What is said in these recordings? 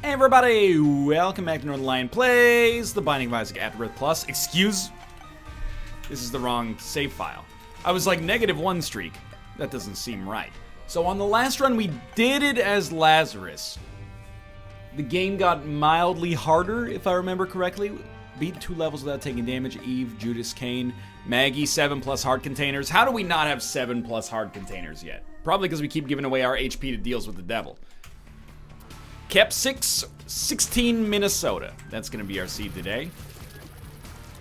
Hey everybody, welcome back to Northernlion Plays The Binding of Isaac Afterbirth Plus. Excuse? This is the wrong save file. I was like -1 streak. That doesn't seem right. So on the last run, we did it as Lazarus. The game got mildly harder, if I remember correctly. Beat 2 levels without taking damage. Eve, Judas, Cain, Maggie, 7+ hard containers. How do we not have 7+ hard containers yet? Probably because we keep giving away our HP to deals with the devil. Kept 16 Minnesota. That's going to be our seed today.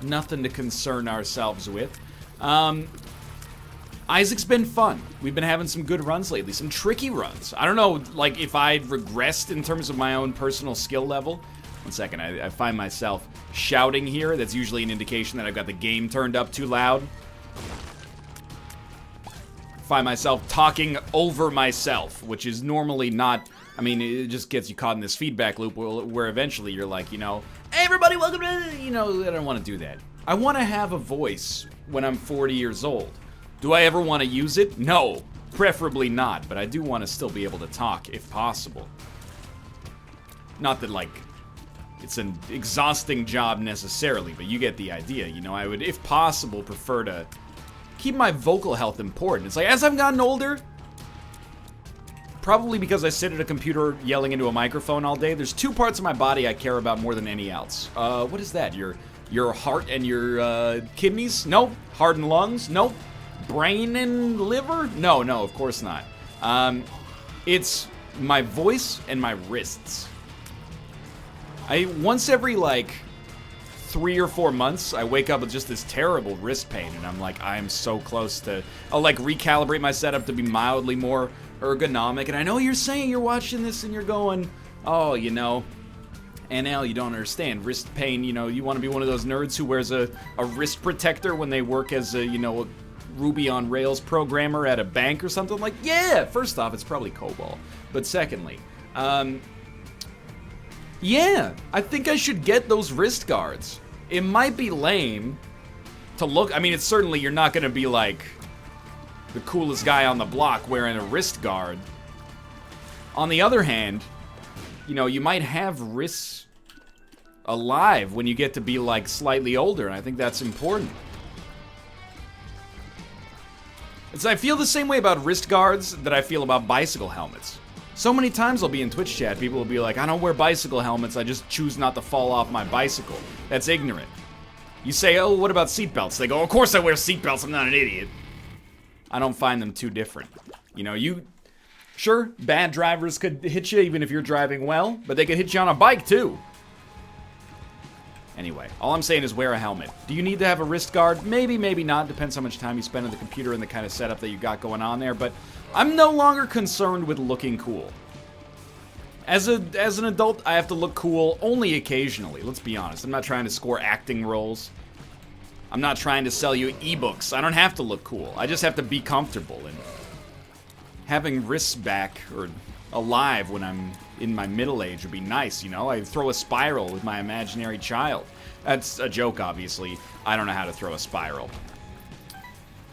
Nothing to concern ourselves with. Isaac's been fun. We've been having some good runs lately. Some tricky runs. I don't know, like, if I'd regressed in terms of my own personal skill level. One second, I find myself shouting here. That's usually an indication that I've got the game turned up too loud. Find myself talking over myself, which is normally not... I mean, it just gets you caught in this feedback loop where eventually you're like, you know, hey everybody, welcome to, you know, I don't want to do that. I want to have a voice when I'm 40 years old. Do I ever want to use it? No, preferably not, but I do want to still be able to talk if possible. Not that, like, it's an exhausting job necessarily, but you get the idea, you know. I would, if possible, prefer to keep my vocal health important. It's like, as I've gotten older, probably because I sit at a computer yelling into a microphone all day, there's 2 parts of my body I care about more than any else. What is that? Your heart and your kidneys? Nope. Heart and lungs? Nope. Brain and liver? No, of course not. It's my voice and my wrists. Once every, like, 3 or 4 months, I wake up with just this terrible wrist pain, and I'm like, I am so close to... I'll, like, recalibrate my setup to be mildly more ergonomic, and I know you're saying you're watching this and you're going, oh, you know, NL, you don't understand. Wrist pain, you know, you want to be one of those nerds who wears a wrist protector when they work as a, you know, a Ruby on Rails programmer at a bank or something. Like, yeah, first off, it's probably COBOL. But secondly, yeah, I think I should get those wrist guards. It might be lame to look, I mean, it's certainly, you're not going to be like the coolest guy on the block wearing a wrist guard. On the other hand, you know, you might have wrists alive when you get to be, like, slightly older, and I think that's important. I feel the same way about wrist guards that I feel about bicycle helmets. So many times I'll be in Twitch chat, people will be like, I don't wear bicycle helmets, I just choose not to fall off my bicycle. That's ignorant. You say, oh, what about seatbelts? They go, of course I wear seatbelts, I'm not an idiot. I don't find them too different. You know, sure, bad drivers could hit you even if you're driving well, but they could hit you on a bike too. Anyway, all I'm saying is wear a helmet. Do you need to have a wrist guard? Maybe, maybe not. Depends how much time you spend on the computer and the kind of setup that you got going on there, but I'm no longer concerned with looking cool. As an adult, I have to look cool only occasionally, let's be honest. I'm not trying to score acting roles. I'm not trying to sell you ebooks. I don't have to look cool. I just have to be comfortable, and having wrists back or alive when I'm in my middle age would be nice, you know? I throw a spiral with my imaginary child. That's a joke, obviously. I don't know how to throw a spiral.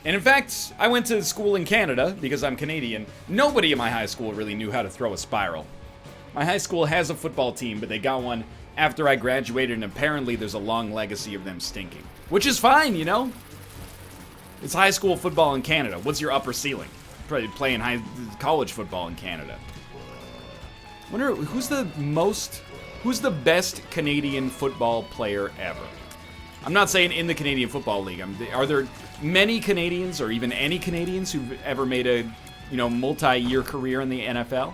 And in fact, I went to school in Canada because I'm Canadian. Nobody in my high school really knew how to throw a spiral. My high school has a football team, but they got one after I graduated, and apparently there's a long legacy of them stinking. Which is fine, you know? It's high school football in Canada. What's your upper ceiling? Probably playing college football in Canada. Wonder who's the best Canadian football player ever? I'm not saying in the Canadian Football League. Are there many Canadians or even any Canadians who've ever made a, you know, multi-year career in the NFL?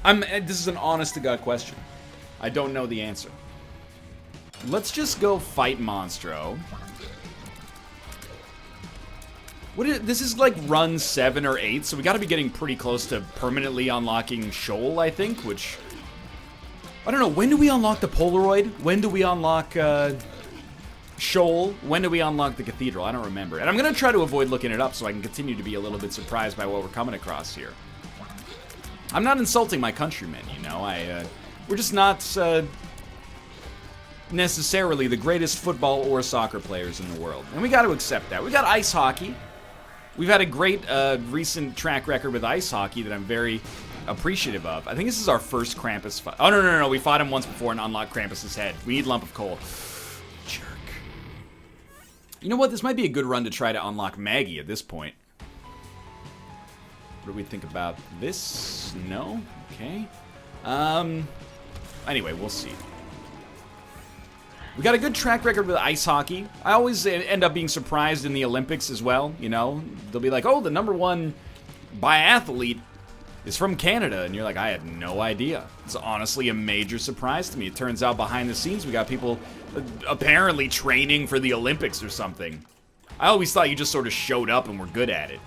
This is an honest-to-God question. I don't know the answer. Let's just go fight Monstro. This is like run 7 or 8, so we gotta be getting pretty close to permanently unlocking Shoal, I think, which... I don't know, when do we unlock the Polaroid? When do we unlock, Shoal? When do we unlock the Cathedral? I don't remember. And I'm gonna try to avoid looking it up so I can continue to be a little bit surprised by what we're coming across here. I'm not insulting my countrymen, you know? We're just not, necessarily the greatest football or soccer players in the world. And we gotta accept that. We got ice hockey. We've had a great recent track record with ice hockey that I'm very appreciative of. I think this is our first Krampus fight. Oh, no. We fought him once before and unlocked Krampus's head. We need Lump of Coal. Jerk. You know what? This might be a good run to try to unlock Maggie at this point. What do we think about this? No? Okay. Anyway, we'll see. We got a good track record with ice hockey. I always end up being surprised in the Olympics as well, you know? They'll be like, oh, the #1 biathlete is from Canada. And you're like, I had no idea. It's honestly a major surprise to me. It turns out behind the scenes, we got people apparently training for the Olympics or something. I always thought you just sort of showed up and were good at it.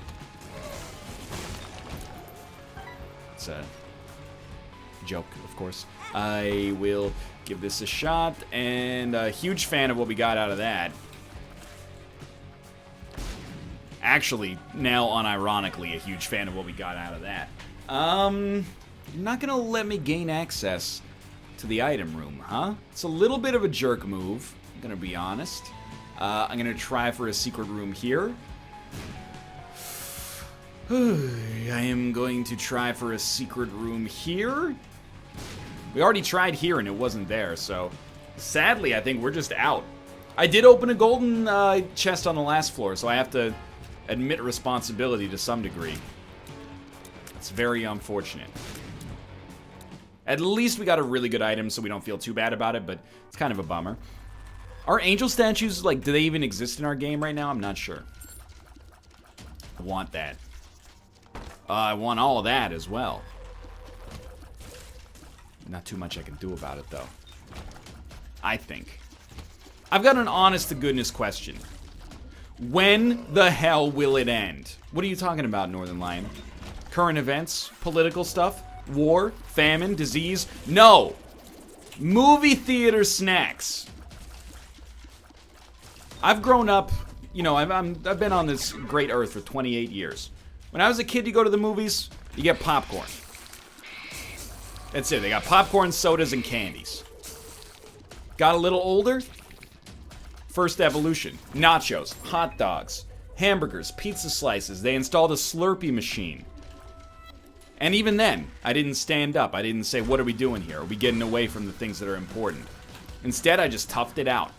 It's a joke, of course. I will give this a shot, and a huge fan of what we got out of that. Actually, now unironically, a huge fan of what we got out of that. You're not gonna let me gain access to the item room, huh? It's a little bit of a jerk move, I'm gonna be honest. I'm gonna try for a secret room here. I am going to try for a secret room here. We already tried here and it wasn't there, so sadly, I think we're just out. I did open a golden chest on the last floor, so I have to admit responsibility to some degree. It's very unfortunate. At least we got a really good item, so we don't feel too bad about it, but it's kind of a bummer. Are angel statues, like, do they even exist in our game right now? I'm not sure. I want that. I want all of that as well. Not too much I can do about it, though. I think. I've got an honest-to-goodness question. When the hell will it end? What are you talking about, Northernlion? Current events? Political stuff? War? Famine? Disease? No! Movie theater snacks. I've grown up, you know, I've been on this great earth for 28 years. When I was a kid, you go to the movies, you get popcorn. That's it. They got popcorn, sodas, and candies. Got a little older? First evolution. Nachos, hot dogs, hamburgers, pizza slices. They installed a Slurpee machine. And even then, I didn't stand up. I didn't say, what are we doing here? Are we getting away from the things that are important? Instead, I just toughed it out.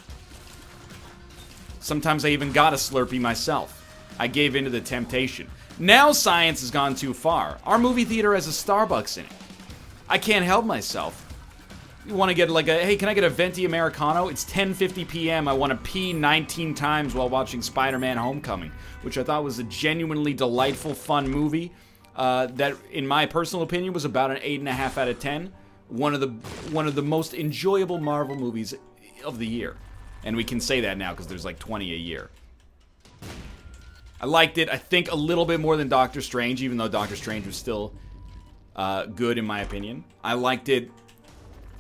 Sometimes I even got a Slurpee myself. I gave in to the temptation. Now science has gone too far. Our movie theater has a Starbucks in it. I can't help myself. You want to get like a, hey, can I get a venti Americano? It's 10:50 p.m. I want to pee 19 times while watching Spider-Man Homecoming, which I thought was a genuinely delightful, fun movie that, in my personal opinion, was about an 8.5 out of 10. One of the most enjoyable Marvel movies of the year. And we can say that now because there's like 20 a year. I liked it, I think, a little bit more than Doctor Strange, even though Doctor Strange was still good in my opinion. I liked it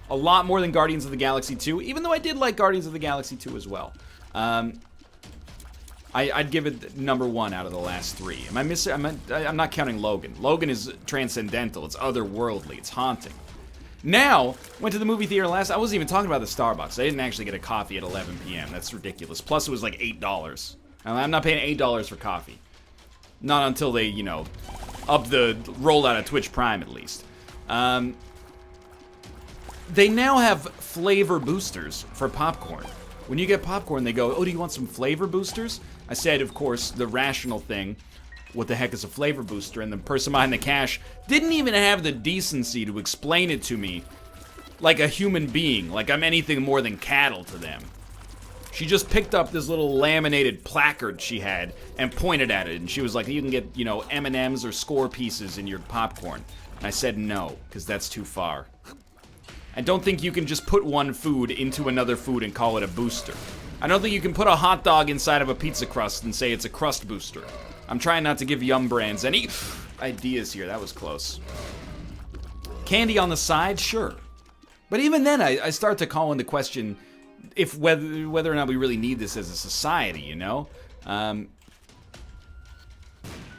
a lot more than Guardians of the Galaxy 2, even though I did like Guardians of the Galaxy 2 as well. I'd give it #1 out of the last 3. Am I missing? I'm not counting Logan. Logan is transcendental. It's otherworldly. It's haunting. Now, went to the movie theater last. I wasn't even talking about the Starbucks. I didn't actually get a coffee at 11 p.m. That's ridiculous. Plus, it was like $8. I'm not paying $8 for coffee. Not until they, you know, rolled out of Twitch Prime at least. They now have flavor boosters for popcorn. When you get popcorn, they go, oh, do you want some flavor boosters? I said, of course, the rational thing. What the heck is a flavor booster? And the person behind the cash didn't even have the decency to explain it to me like a human being, like I'm anything more than cattle to them. She just picked up this little laminated placard she had and pointed at it, and she was like, you can get, you know, M&Ms or score pieces in your popcorn. And I said no, because that's too far. I don't think you can just put one food into another food and call it a booster. I don't think you can put a hot dog inside of a pizza crust and say it's a crust booster. I'm trying not to give Yum Brands any ideas here. That was close. Candy on the side? Sure. But even then, I start to call into question if whether or not we really need this as a society, you know?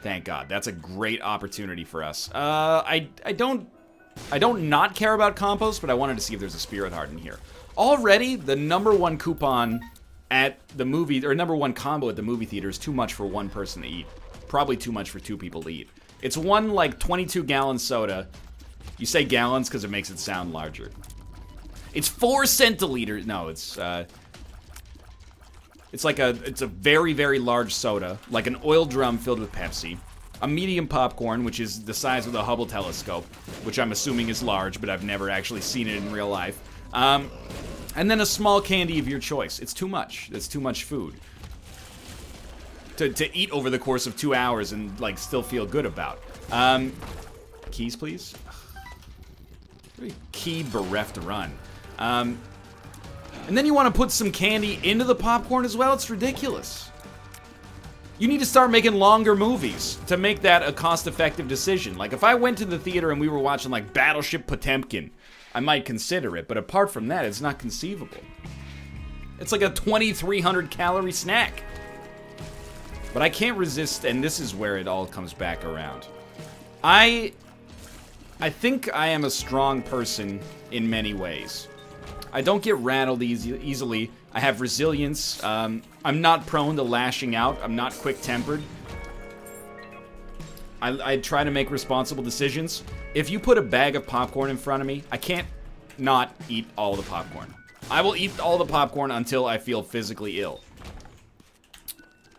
Thank God. That's a great opportunity for us. I don't not care about compost, but I wanted to see if there's a spirit heart in here. Already, the #1 coupon at the movie, or #1 combo at the movie theater is too much for one person to eat. Probably too much for 2 people to eat. It's one, like, 22-gallon soda You say gallons because it makes it sound larger. It's 4 centiliters. No, it's like it's a very, very large soda, like an oil drum filled with Pepsi. A medium popcorn, which is the size of the Hubble telescope, which I'm assuming is large, but I've never actually seen it in real life. And then a small candy of your choice. It's too much. It's too much food to eat over the course of 2 hours and like still feel good about. Keys, please. Very key bereft run. And then you want to put some candy into the popcorn as well? It's ridiculous. You need to start making longer movies to make that a cost-effective decision. Like, if I went to the theater and we were watching, like, Battleship Potemkin, I might consider it, but apart from that, it's not conceivable. It's like a 2,300 calorie snack. But I can't resist, and this is where it all comes back around. I think I am a strong person in many ways. I don't get rattled easily. I have resilience. I'm not prone to lashing out. I'm not quick-tempered. I try to make responsible decisions. If you put a bag of popcorn in front of me, I can't not eat all the popcorn. I will eat all the popcorn until I feel physically ill.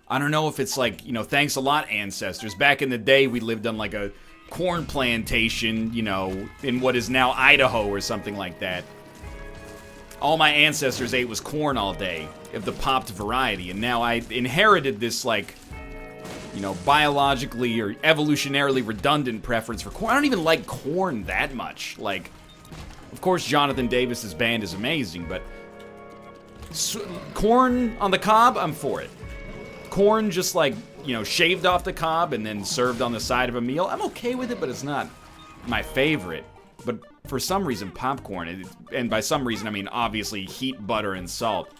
I don't know if it's like, you know, thanks a lot, ancestors. Back in the day, we lived on like a corn plantation, you know, in what is now Idaho or something like that. All my ancestors ate was corn all day, of the popped variety, and now I inherited this, like, you know, biologically or evolutionarily redundant preference for corn. I don't even like corn that much. Like, of course, Jonathan Davis's band is amazing, but corn on the cob, I'm for it. Corn just, like, you know, shaved off the cob and then served on the side of a meal, I'm okay with it, but it's not my favorite. But for some reason, popcorn, and by some reason I mean obviously heat, butter, and salt,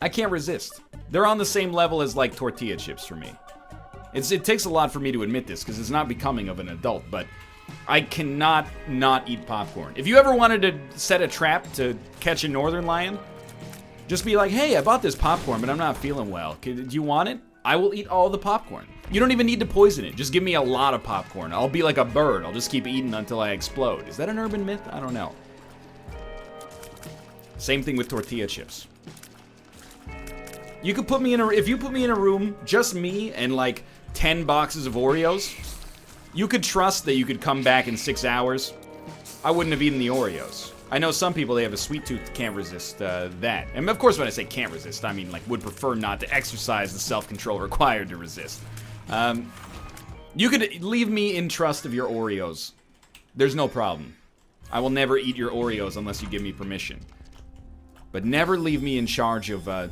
I can't resist. They're on the same level as like tortilla chips for me. It takes a lot for me to admit this because it's not becoming of an adult, but I cannot not eat popcorn. If you ever wanted to set a trap to catch a Northernlion, just be like, hey, I bought this popcorn, but I'm not feeling well. Do you want it? I will eat all the popcorn. You don't even need to poison it. Just give me a lot of popcorn. I'll be like a bird. I'll just keep eating until I explode. Is that an urban myth? I don't know. Same thing with tortilla chips. You could put me in if you put me in a room, just me and like 10 boxes of Oreos, you could trust that you could come back in 6 hours. I wouldn't have eaten the Oreos. I know some people, they have a sweet tooth, can't resist that. And of course when I say can't resist, I mean like would prefer not to exercise the self-control required to resist. You could leave me in trust of your Oreos. There's no problem. I will never eat your Oreos unless you give me permission. But never leave me in charge of a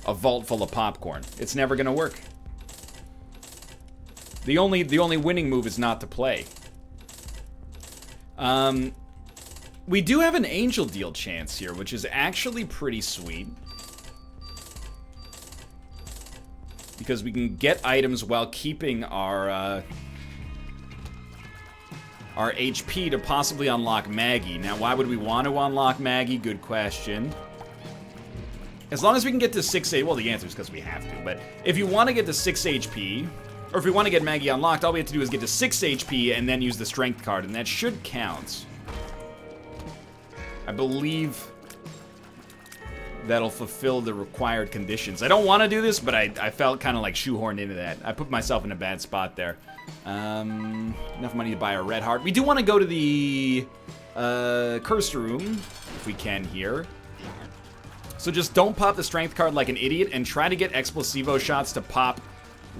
vault full of popcorn. It's never gonna work. The only winning move is not to play. We do have an angel deal chance here, which is actually pretty sweet. Because we can get items while keeping our HP to possibly unlock Maggie. Now, why would we want to unlock Maggie? Good question. As long as we can get to 6 well, the answer is because we have to, but if you want to get to 6 HP, or if we want to get Maggie unlocked, all we have to do is get to 6 HP and then use the strength card, and that should count. I believe that'll fulfill the required conditions. I don't want to do this, but I felt kind of like shoehorned into that. I put myself in a bad spot there. Enough money to buy a red heart. We do want to go to the curse room, if we can here. So just don't pop the strength card like an idiot and try to get explosivo shots to pop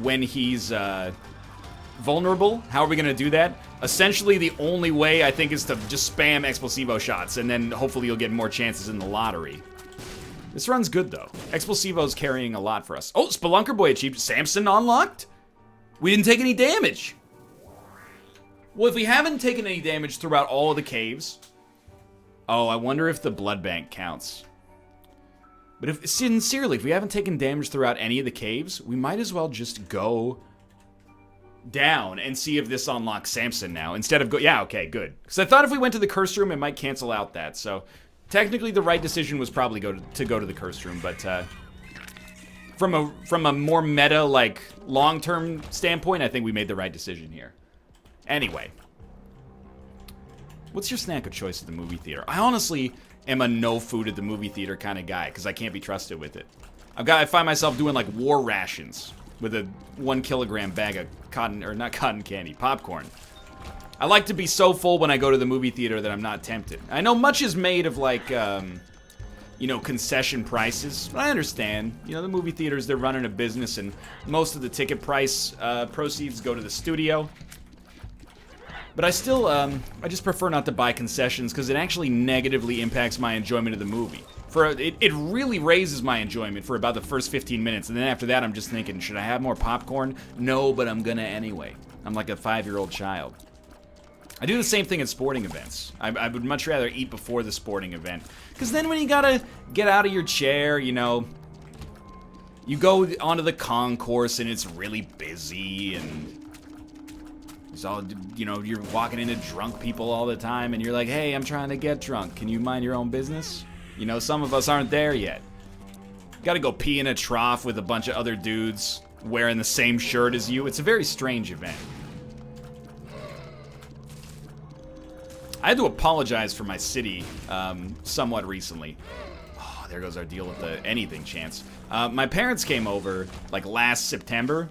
when he's vulnerable. How are we going to do that? Essentially, the only way, I think, is to just spam explosivo shots, and then hopefully you'll get more chances in the lottery. This run's good, though. Explosivo's carrying a lot for us. Oh, Spelunker Boy achieved. Samson unlocked? We didn't take any damage. Well, if we haven't taken any damage throughout all of the caves... Oh, I wonder if the blood bank counts. But if, sincerely, if we haven't taken damage throughout any of the caves, we might as well just go down and see if this unlocks Samson now, instead of yeah, okay, good. Because I thought if we went to the curse room, it might cancel out that, so technically the right decision was probably to go to the curse room, but from a more meta, like, long-term standpoint, I think we made the right decision here. Anyway. What's your snack of choice at the movie theater? I honestly am a no food at the movie theater kind of guy because I can't be trusted with it. I find myself doing like war rations with a 1 kilogram bag of cotton, or not cotton candy, popcorn. I like to be so full when I go to the movie theater that I'm not tempted. I know much is made of like, you know, concession prices, but I understand. You know, the movie theaters, they're running a business and most of the ticket price proceeds go to the studio. But I still, I just prefer not to buy concessions because it actually negatively impacts my enjoyment of the movie. It really raises my enjoyment for about the first 15 minutes, and then after that I'm just thinking, should I have more popcorn? No, but I'm gonna anyway. I'm like a 5-year-old child. I do the same thing at sporting events. I would much rather eat before the sporting event. Because then when you gotta get out of your chair, you know, you go onto the concourse and it's really busy and it's all, you know, you're walking into drunk people all the time and you're like, hey, I'm trying to get drunk. Can you mind your own business? You know, some of us aren't there yet. Gotta go pee in a trough with a bunch of other dudes wearing the same shirt as you. It's a very strange event. I had to apologize for my city somewhat recently. Oh, there goes our deal with the anything chance. My parents came over like last September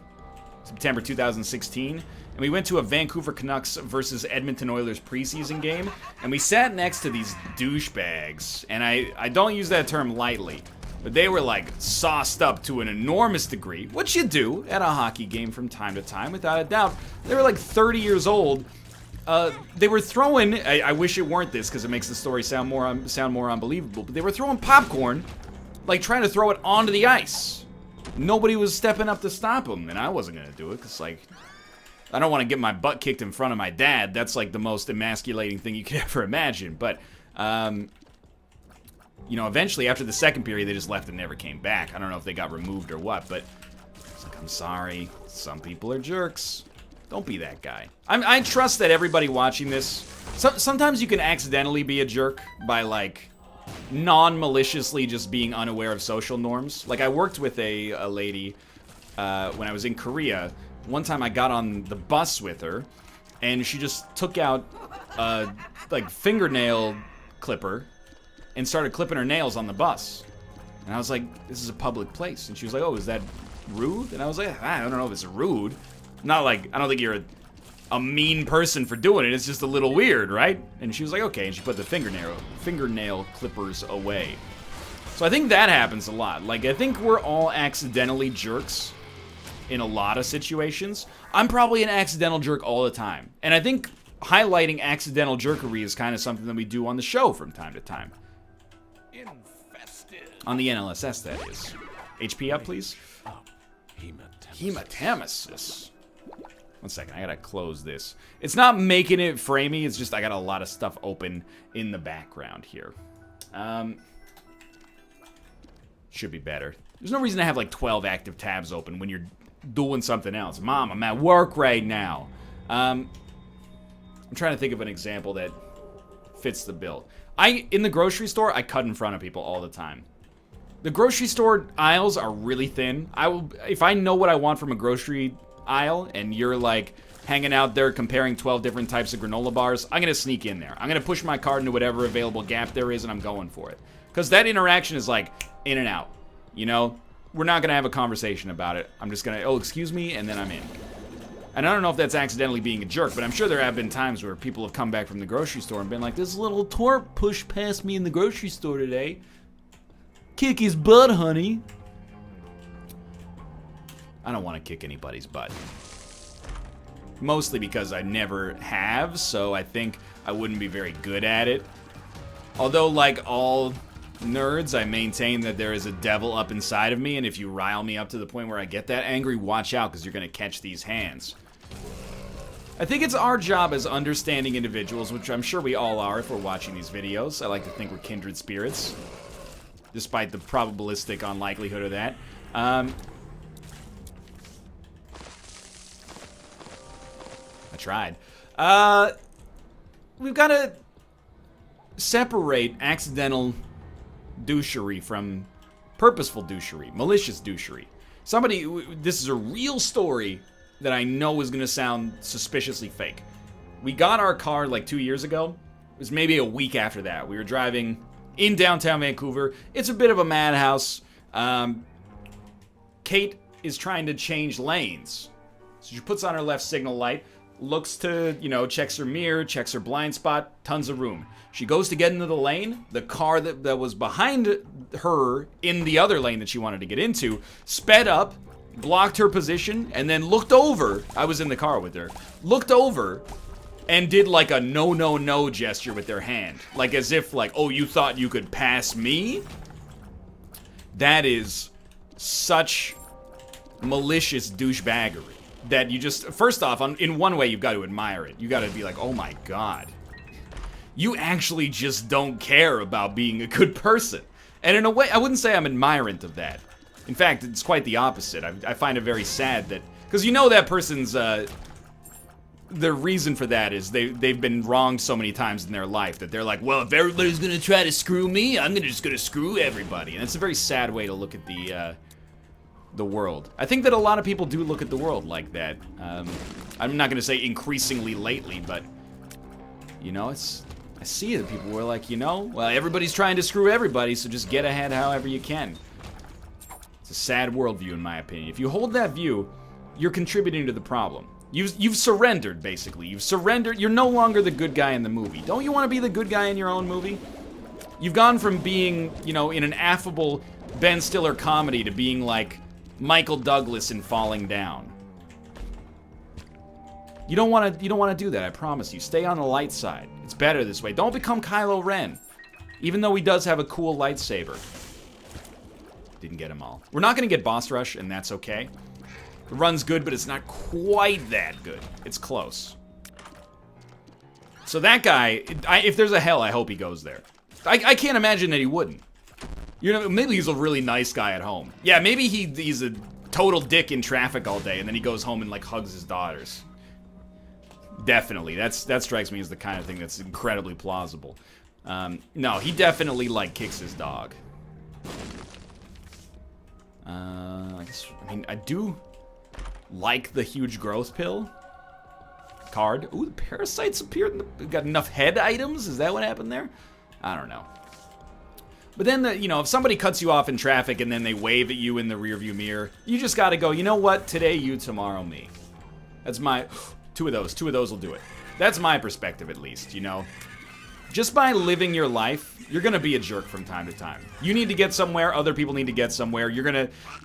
2016, and we went to a Vancouver Canucks versus Edmonton Oilers preseason game, and we sat next to these douchebags, and I don't use that term lightly, but they were like sauced up to an enormous degree, which you do at a hockey game from time to time, without a doubt. They were like 30 years old. They were throwing, I wish it weren't this because it makes the story sound more unbelievable, but they were throwing popcorn, like trying to throw it onto the ice. Nobody was stepping up to stop them, and I wasn't gonna do it because, like, I don't want to get my butt kicked in front of my dad. That's like the most emasculating thing you could ever imagine. But, you know, eventually after the second period, they just left and never came back. I don't know if they got removed or what, but it's like, I'm sorry. Some people are jerks. Don't be that guy. I trust that everybody watching this, sometimes you can accidentally be a jerk by, like, non-maliciously just being unaware of social norms. Like, I worked with a lady when I was in Korea. One time I got on the bus with her, and she just took out a, like, fingernail clipper and started clipping her nails on the bus. And I was like, this is a public place. And she was like, oh, is that rude? And I was like, I don't know if it's rude. Not like, I don't think you're a mean person for doing it. It's just a little weird, right? And she was like, okay. And she put the fingernail clippers away. So I think that happens a lot. Like, I think we're all accidentally jerks in a lot of situations. I'm probably an accidental jerk all the time. And I think highlighting accidental jerkery is kind of something that we do on the show from time to time. Infested. On the NLSS, that is. HP up, please. Hematemesis. One second, I gotta close this. It's not making it framey, it's just I got a lot of stuff open in the background here. Should be better. There's no reason to have like 12 active tabs open when you're doing something else. Mom, I'm at work right now. I'm trying to think of an example that fits the bill. In the grocery store, I cut in front of people all the time. The grocery store aisles are really thin. If I know what I want from a grocery aisle and you're like hanging out there comparing 12 different types of granola bars, I'm gonna sneak in there. I'm gonna push my cart into whatever available gap there is and I'm going for it. Because that interaction is like in and out, you know? We're not gonna have a conversation about it. I'm just gonna, oh, excuse me, and then I'm in. And I don't know if that's accidentally being a jerk, but I'm sure there have been times where people have come back from the grocery store and been like, this little twerp pushed past me in the grocery store today. Kick his butt, honey. I don't want to kick anybody's butt. Mostly because I never have, so I think I wouldn't be very good at it. Although, like all nerds, I maintain that there is a devil up inside of me, and if you rile me up to the point where I get that angry, watch out, because you're going to catch these hands. I think it's our job as understanding individuals, which I'm sure we all are if we're watching these videos. I like to think we're kindred spirits, despite the probabilistic unlikelihood of that. I tried. We've got to separate accidental douchery from purposeful douchery, malicious douchery. This is a real story that I know is going to sound suspiciously fake. We got our car like 2 years ago, It was maybe a week after that. We were driving in downtown Vancouver. It's a bit of a madhouse. Kate is trying to change lanes. So she puts on her left signal light, looks to, checks her mirror, checks her blind spot, tons of room. She goes to get into the lane. The car that was behind her in the other lane that she wanted to get into sped up, blocked her position, and then looked over. I was in the car with her. Looked over and did like a no, no, no gesture with their hand. Like as if like, oh, you thought you could pass me? That is such malicious douchebaggery that you just, first off, in one way, you've got to admire it. You got to be like, oh my God. You actually just don't care about being a good person. And in a way, I wouldn't say I'm admirant of that. In fact, it's quite the opposite. I find it very sad that, because that person's, the reason for that is they've been wronged so many times in their life that they're like, well, if everybody's gonna try to screw me, I'm just gonna screw everybody. And it's a very sad way to look at the world. I think that a lot of people do look at the world like that. I'm not gonna say increasingly lately, but I see that people were like, well, everybody's trying to screw everybody, so just get ahead however you can. It's a sad worldview, in my opinion. If you hold that view, you're contributing to the problem. You've surrendered, basically. You've surrendered. You're no longer the good guy in the movie. Don't you want to be the good guy in your own movie? You've gone from being, in an affable Ben Stiller comedy to being like Michael Douglas in Falling Down. You don't want to do that, I promise you. Stay on the light side. It's better this way. Don't become Kylo Ren. Even though he does have a cool lightsaber. Didn't get them all. We're not going to get Boss Rush, and that's okay. The run's good, but it's not quite that good. It's close. So that guy, if there's a hell, I hope he goes there. I can't imagine that he wouldn't. Maybe he's a really nice guy at home. Yeah, maybe he's a total dick in traffic all day, and then he goes home and, like, hugs his daughters. Definitely. That strikes me as the kind of thing that's incredibly plausible. No, he definitely, like, kicks his dog. I do like the huge growth pill card. Ooh, the parasites appeared. Got enough head items? Is that what happened there? I don't know. But then, if somebody cuts you off in traffic and then they wave at you in the rearview mirror, you just gotta go, you know what? Today you, tomorrow me. That's my... Two of those will do it. That's my perspective, at least, Just by living your life, you're gonna be a jerk from time to time. You need to get somewhere, other people need to get somewhere.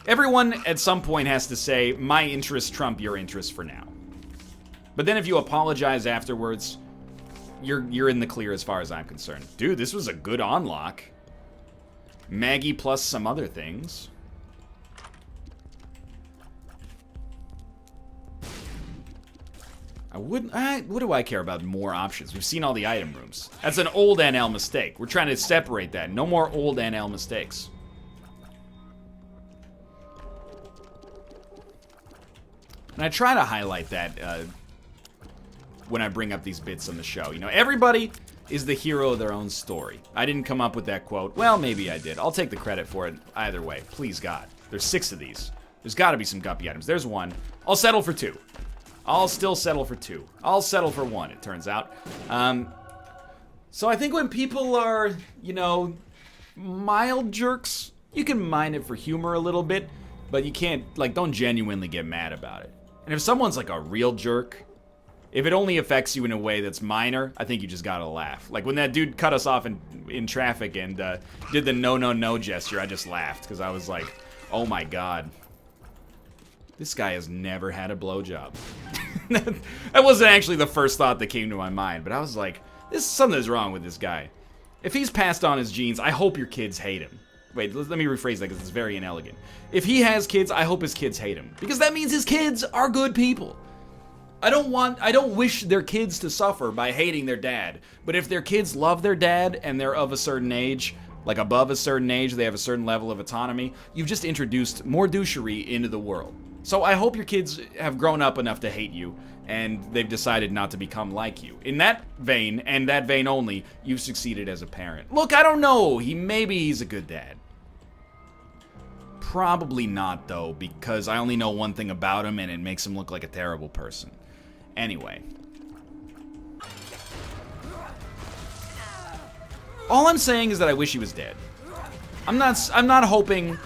Everyone at some point has to say, my interests trump your interests for now. But then if you apologize afterwards, you're in the clear as far as I'm concerned. Dude, this was a good unlock. Maggie plus some other things. What do I care about more options? We've seen all the item rooms. That's an old NL mistake. We're trying to separate that. No more old NL mistakes. And I try to highlight that when I bring up these bits on the show. Everybody is the hero of their own story. I didn't come up with that quote. Well, maybe I did. I'll take the credit for it either way. Please, God. There's 6 of these. There's got to be some guppy items. There's 1. I'll settle for 2. I'll still settle for 2. I'll settle for 1, it turns out. So I think when people are, mild jerks, you can mind it for humor a little bit, but you can't, don't genuinely get mad about it. And if someone's like a real jerk, if it only affects you in a way that's minor, I think you just gotta laugh. Like when that dude cut us off in traffic and did the no, no, no gesture, I just laughed, because I was like, oh my God. This guy has never had a blowjob. That wasn't actually the first thought that came to my mind, but I was like, something's wrong with this guy. If he's passed on his genes, I hope your kids hate him. Wait, let me rephrase that because it's very inelegant. If he has kids, I hope his kids hate him. Because that means his kids are good people. I don't wish their kids to suffer by hating their dad. But if their kids love their dad and they're of a certain age, like above a certain age, they have a certain level of autonomy, you've just introduced more douchery into the world. So I hope your kids have grown up enough to hate you, and they've decided not to become like you. In that vein, and that vein only, you've succeeded as a parent. Look, I don't know. Maybe he's a good dad. Probably not, though, because I only know one thing about him, and it makes him look like a terrible person. Anyway. All I'm saying is that I wish he was dead. I'm not hoping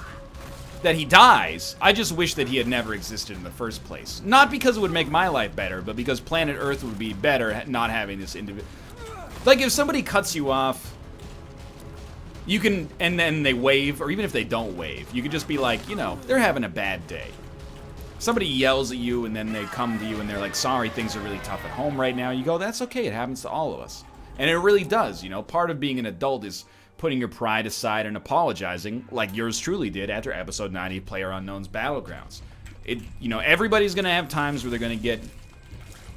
that he dies. I just wish that he had never existed in the first place. Not because it would make my life better, but because planet Earth would be better not having this individual. Like, if somebody cuts you off, you can, and then they wave, or even if they don't wave, you could just be like, you know, they're having a bad day. Somebody yells at you, and then they come to you, and they're like, sorry, things are really tough at home right now. You go, that's okay, it happens to all of us. And it really does, you know. Part of being an adult is putting your pride aside and apologizing, like yours truly did after episode 90 of PlayerUnknown's Battlegrounds. You know, everybody's gonna have times where they're gonna get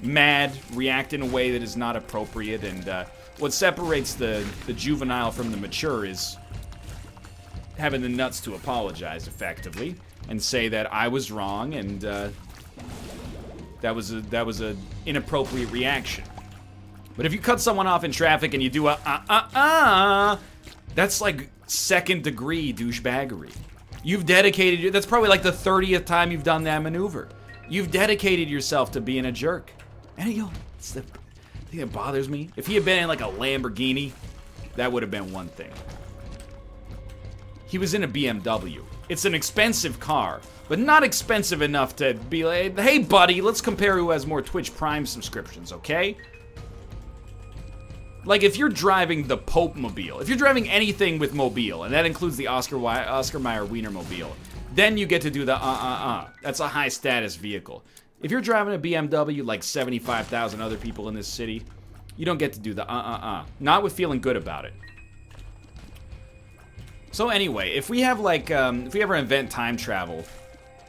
mad, react in a way that is not appropriate, and what separates the juvenile from the mature is having the nuts to apologize effectively and say that I was wrong and that was a inappropriate reaction. But if you cut someone off in traffic and you do that's like second degree douchebaggery. You've dedicated, that's probably like the 30th time you've done that maneuver. You've dedicated yourself to being a jerk. And it's the thing that bothers me. If he had been in like a Lamborghini, that would have been one thing. He was in a BMW. It's an expensive car, but not expensive enough to be like, hey buddy, let's compare who has more Twitch Prime subscriptions, okay? Like, if you're driving the Pope Mobile, if you're driving anything with Mobile, and that includes the Oscar Mayer Wiener Mobile, then you get to do the That's a high status vehicle. If you're driving a BMW like 75,000 other people in this city, you don't get to do the Not with feeling good about it. So anyway, if we have like, if we ever invent time travel,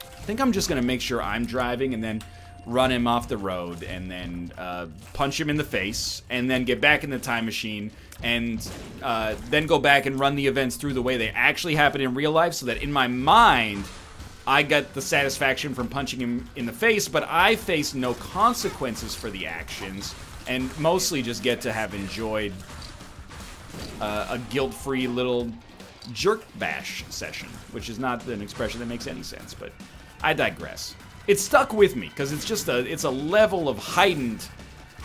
I think I'm just gonna make sure I'm driving and then run him off the road and then punch him in the face and then get back in the time machine and then go back and run the events through the way they actually happen in real life so that in my mind I get the satisfaction from punching him in the face, but I face no consequences for the actions and mostly just get to have enjoyed a guilt-free little jerk bash session, which is not an expression that makes any sense, but I digress. It stuck with me because it's just it's a level of heightened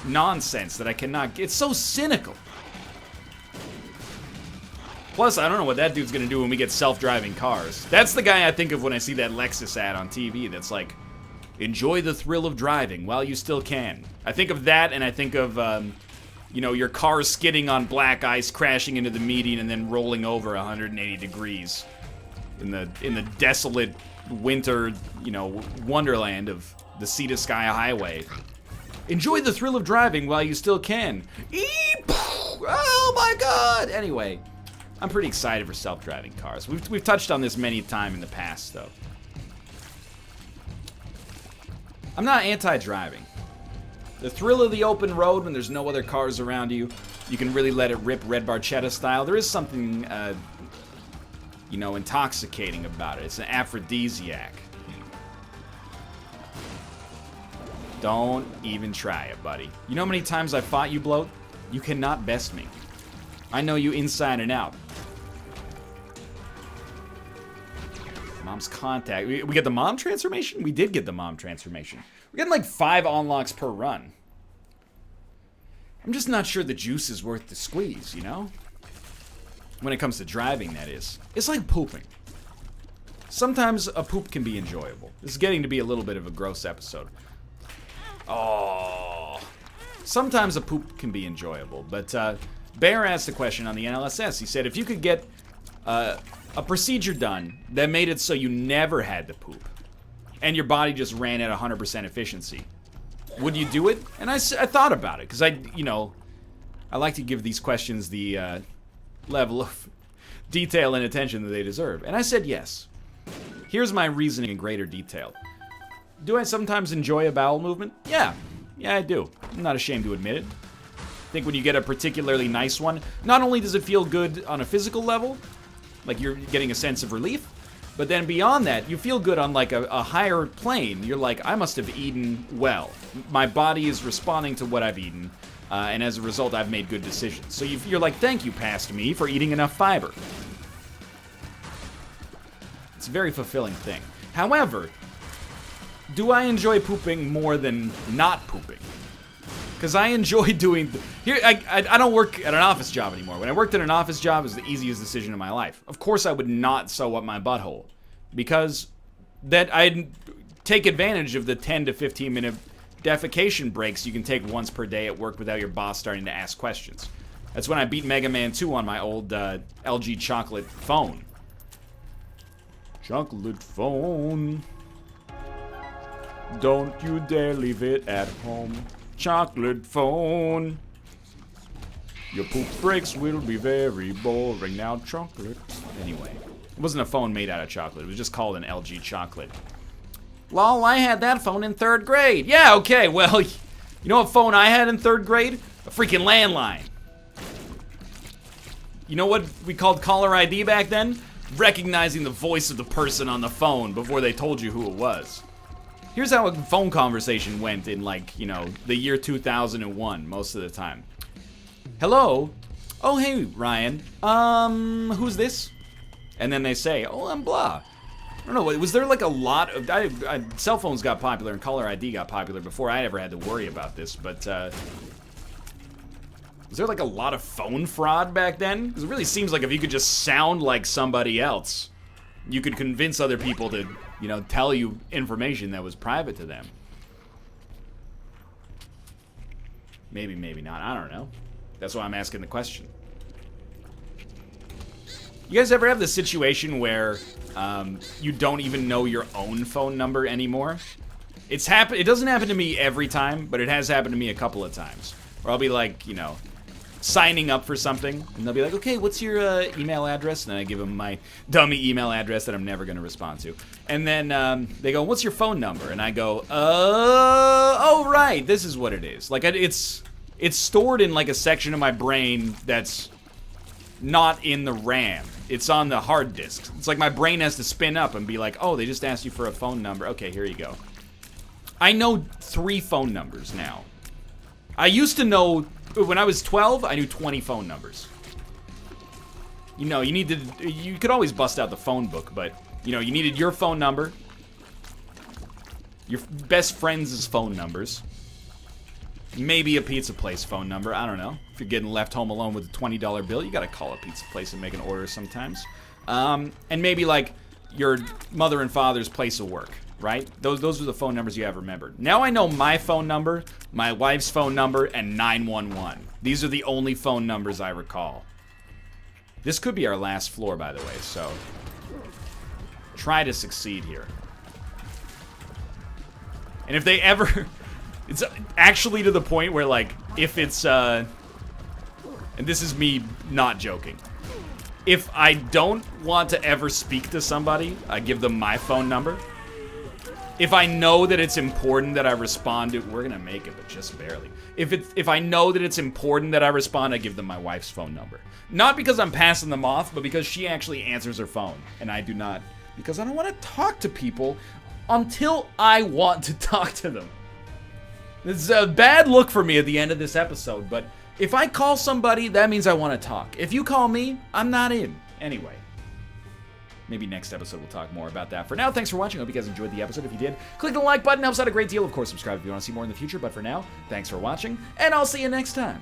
nonsense that I cannot. It's so cynical. Plus, I don't know what that dude's gonna do when we get self-driving cars. That's the guy I think of when I see that Lexus ad on TV. That's like, enjoy the thrill of driving while you still can. I think of that, and I think of you know, your car skidding on black ice, crashing into the median, and then rolling over 180 degrees in the desolate winter, you know, wonderland of the Sea to Sky Highway. Enjoy the thrill of driving while you still can. Oh my god! Anyway, I'm pretty excited for self-driving cars. We've touched on this many times in the past, though. I'm not anti-driving. The thrill of the open road when there's no other cars around you, you can really let it rip Red Barchetta style. There is something you know, intoxicating about it. It's an aphrodisiac. Don't even try it, buddy. You know how many times I fought you, bloat? You cannot best me. I know you inside and out. Mom's contact. We get the mom transformation? We did get the mom transformation. We're getting like 5 unlocks per run. I'm just not sure the juice is worth the squeeze, you know? When it comes to driving, that is. It's like pooping. Sometimes a poop can be enjoyable. This is getting to be a little bit of a gross episode. Oh. Sometimes a poop can be enjoyable, but Bear asked a question on the NLSS. He said, if you could get a procedure done that made it so you never had to poop, and your body just ran at 100% efficiency, would you do it? And I thought about it, because you know, I like to give these questions the level of detail and attention that they deserve. And I said yes. Here's my reasoning in greater detail. Do I sometimes enjoy a bowel movement? Yeah. Yeah, I do. I'm not ashamed to admit it. I think when you get a particularly nice one, not only does it feel good on a physical level, like you're getting a sense of relief, but then beyond that, you feel good on like a higher plane. You're like, I must have eaten well. My body is responding to what I've eaten. And as a result, I've made good decisions. So you're like, thank you, past me, for eating enough fiber. It's a very fulfilling thing. However, do I enjoy pooping more than not pooping? Because I enjoy doing... I don't work at an office job anymore. When I worked at an office job, it was the easiest decision of my life. Of course I would not sew up my butthole. Because I'd take advantage of the 10 to 15 minute defecation breaks you can take once per day at work without your boss starting to ask questions. That's when I beat Mega Man 2 on my old LG chocolate phone. Chocolate phone. Don't you dare leave it at home. Chocolate phone. Your poop breaks will be very boring now, chocolate. Anyway, it wasn't a phone made out of chocolate. It was just called an LG chocolate. Lol, I had that phone in 3rd grade. Yeah, okay, well, you know what phone I had in 3rd grade? A freaking landline. You know what we called caller ID back then? Recognizing the voice of the person on the phone before they told you who it was. Here's how a phone conversation went in, like, you know, the year 2001 most of the time. Hello? Oh, hey, Ryan. Who's this? And then they say, oh, I'm blah. I don't know, was there like a lot of... cell phones got popular and caller ID got popular before I ever had to worry about this, but, was there like a lot of phone fraud back then? Because it really seems like if you could just sound like somebody else, you could convince other people to, you know, tell you information that was private to them. Maybe, maybe not. I don't know. That's why I'm asking the question. You guys ever have the situation where you don't even know your own phone number anymore? It doesn't happen to me every time, but it has happened to me a couple of times. Where I'll be like, you know, signing up for something, and they'll be like, okay, what's your email address? And then I give them my dummy email address that I'm never going to respond to. And then they go, what's your phone number? And I go, oh, right, this is what it is. Like, it's stored in, like, a section of my brain that's not in the RAM. It's on the hard disk. It's like my brain has to spin up and be like, oh, they just asked you for a phone number. Okay, here you go. I know 3 phone numbers now. I used to know, when I was 12, I knew 20 phone numbers. You know, you could always bust out the phone book, but, you know, you needed your phone number, your best friends' phone numbers, maybe a pizza place phone number, I don't know. If you're getting left home alone with a $20 bill, you gotta call a pizza place and make an order sometimes. And maybe, like, your mother and father's place of work. Right? Those are the phone numbers you have remembered. Now I know my phone number, my wife's phone number, and 911. These are the only phone numbers I recall. This could be our last floor, by the way, so try to succeed here. And if they ever... It's actually to the point where, like, if it's, and this is me not joking. If I don't want to ever speak to somebody, I give them my phone number. If I know that it's important that I respond to, we're gonna make it, but just barely. If I know that it's important that I respond, I give them my wife's phone number. Not because I'm passing them off, but because she actually answers her phone, and I do not, because I don't want to talk to people until I want to talk to them. It's a bad look for me at the end of this episode, but if I call somebody, that means I want to talk. If you call me, I'm not in. Anyway. Maybe next episode we'll talk more about that. For now, thanks for watching. I hope you guys enjoyed the episode. If you did, click the like button. Helps out a great deal. Of course, subscribe if you want to see more in the future. But for now, thanks for watching, and I'll see you next time.